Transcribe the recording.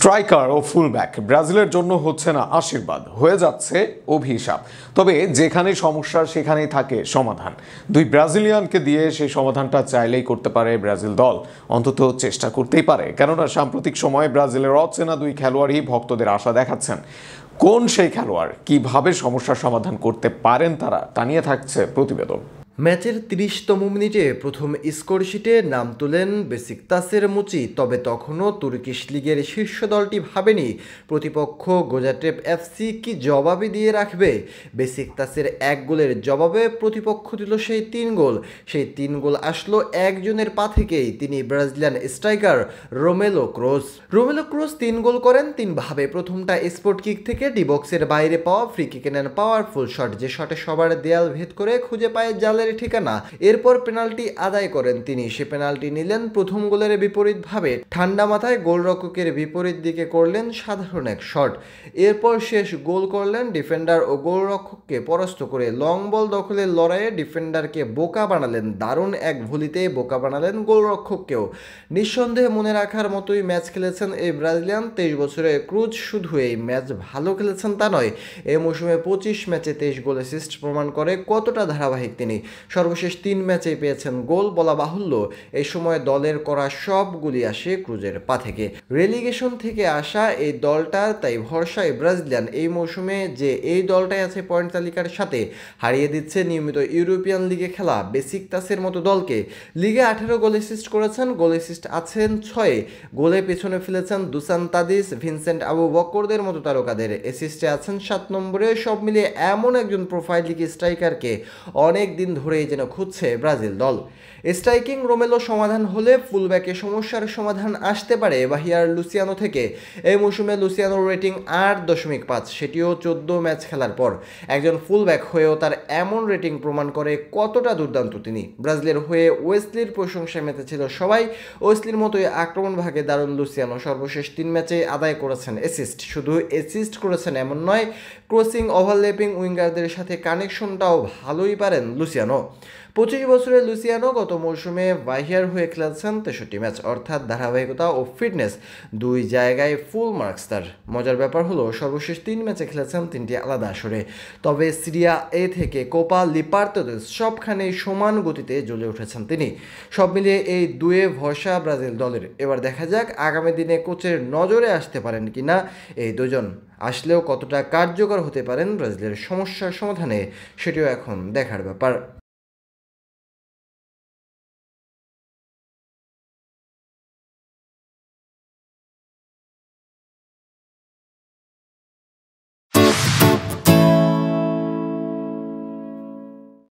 Striker ও fullback ব্রাজিলের জন্য হচ্ছে না আশীর্বাদ, হয়ে যাচ্ছে অভিশাপ। তবে যেখানে সমস্যা সেখানেই থাকে সমাধান। দুই ব্রাজিলিয়ানকে দিয়ে সেই সমাধানটা চাইলেই করতে পারে ব্রাজিল দল, অন্তত চেষ্টা করতেই পারে। কেননা সাম্প্রতিক সময়ে ব্রাজিলের অচেনা দুই খেলোয়াড়ই ভক্তদের আশা দেখাচ্ছেন। কোন সেই খেলোয়াড়, কিভাবে সমস্যার সমাধান করতে পারেন তারা, তা নিয়ে থাকছে প্রতিবেদন। ম্যাচের ৩০তম মিনিটে প্রথম স্কোর শিটে নাম তোলেন বেসিকতাসের মুচি। তবে তখনও তুর্কিশ লিগের শীর্ষ দলটি ভাবেনি প্রতিপক্ষ গাজিয়ান্টেপ এফসি কি জবাবই দিয়ে রাখবে। বেসিকতাসের এক গোলের জবাবে প্রতিপক্ষ দিল সেই ৩ গোল। সেই ৩ গোল আসলো একজনের পা থেকেই, তিনি ব্রাজিলিয়ান স্ট্রাইকার রোমেলো ক্রোস। ৩ গোল করেন তিনভাবে। প্রথমটা স্পট কিক থেকে ডিবক্সের বাইরে পাওয়া ফ্রি কিকে নেন পাওয়ারফুল শট, যে শটে সবার দেয়াল ভেদ করে খুঁজে পায় জালের ঠিকানা। এরপর পেনাল্টি আদায় করেন তিনি। সে পেনাল্টি নিলেন প্রথম গোলের বিপরীতভাবে, ঠান্ডা মাথায় গোলরক্ষকের বিপরীত দিকে করলেন সাধারণ এক শট। এরপর শেষ গোল করলেন ডিফেন্ডার ও গোলরক্ষককে পরাস্ত করে। লং বল দখলের লড়াইয়ে ডিফেন্ডারকে বোকা বানালেন, দারুণ এক ভলিতে বোকা বানালেন গোলরক্ষককেও। নিঃসন্দেহে মনে রাখার মতোই ম্যাচ খেলেছেন এই ব্রাজিলিয়ান 23 বছরের ক্রুজ। শুধু এই ম্যাচ ভালো খেলেছেন তা নয়, এই মৌসুমে 25 ম্যাচে 23 গোল অ্যাসিস্ট প্রমাণ করে কতটা ধারাবাহিক তিনি। সর্বশেষ 3 ম্যাচেই পেয়েছেন গোল। বলা বাহুল্য, এই সময় দলের করা সবগুলি আসে ক্রুজের পা থেকে। রেলিগেশন থেকে আসা এই দলটার তাই ভরসায় ব্রাজিলিয়ান এই মৌসুমে যে এই দলটাই আছে পয়েন্ট তালিকার সাথে, হারিয়ে দিচ্ছে নিয়মিত ইউরোপিয়ান লিগে খেলা বেসিকতাসের মতো দলকে। লিগে 18 গোল অ্যাসিস্ট করেছেন, গোল অ্যাসিস্ট আছেন 6। গোলে পেছনে ফেলেছেন দুসান তাদিস, ভিনসেন্ট আবু বকরদের মতো তারকাদের। অ্যাসিস্টে আছেন 7 নম্বরে। সব মিলিয়ে এমন একজন প্রোফাইল লিগ স্ট্রাইকারকে অনেক দিন ধরেই যেন খুঁজছে ব্রাজিল দল। স্ট্রাইকিং রোমেলো সমাধান হলে ফুলব্যাকে সমস্যার সমাধান আসতে পারে বাহিয়ার লুসিয়ানো থেকে। এই মৌসুমে লুসিয়ানোর রেটিং 8.5, সেটিও 14 ম্যাচ খেলার পর। একজন ফুলব্যাক হয়েও তার এমন রেটিং প্রমাণ করে কতটা দুর্দান্ত তিনি। ব্রাজিলের হয়ে ওয়েসলির প্রশংসায় মেতেছিল সবাই। ওয়েসলির মতোই আক্রমণ ভাগে দারুণ লুসিয়ানো। সর্বশেষ 3 ম্যাচে আদায় করেছেন অ্যাসিস্ট। শুধু অ্যাসিস্ট করেছেন এমন নয়, ক্রসিং, ওভারল্যাপিং, উইঙ্গারদের সাথে কানেকশনটাও ভালোই পারেন লুসিয়ানো। 25 বছরের লুসিয়ানো গত মৌসুমে বাহিয়ার হয়ে খেলেছেন 63 ম্যাচ, অর্থাৎ ধারাবাহিকতা ও ফিটনেস দুই জায়গায় ফুল মার্কস তার। মজার ব্যাপার হলো সর্বশেষ 3 ম্যাচে খেলেছেন 3টি আলাদা আসরে। তবে সিরিয়া এ থেকে কোপা লিবার্তাদোস সবখানেই সমান গতিতে জ্বলে উঠেছেন তিনি। সব মিলিয়ে এই দুয়ে ভরসা ব্রাজিল দলের। এবার দেখা যাক আগামী দিনে কোচের নজরে আসতে পারেন কিনা এই দুজন। আসলেও কতটা কার্যকর হতে পারেন ব্রাজিলের সমস্যার সমাধানে, সেটিও এখন দেখার ব্যাপার।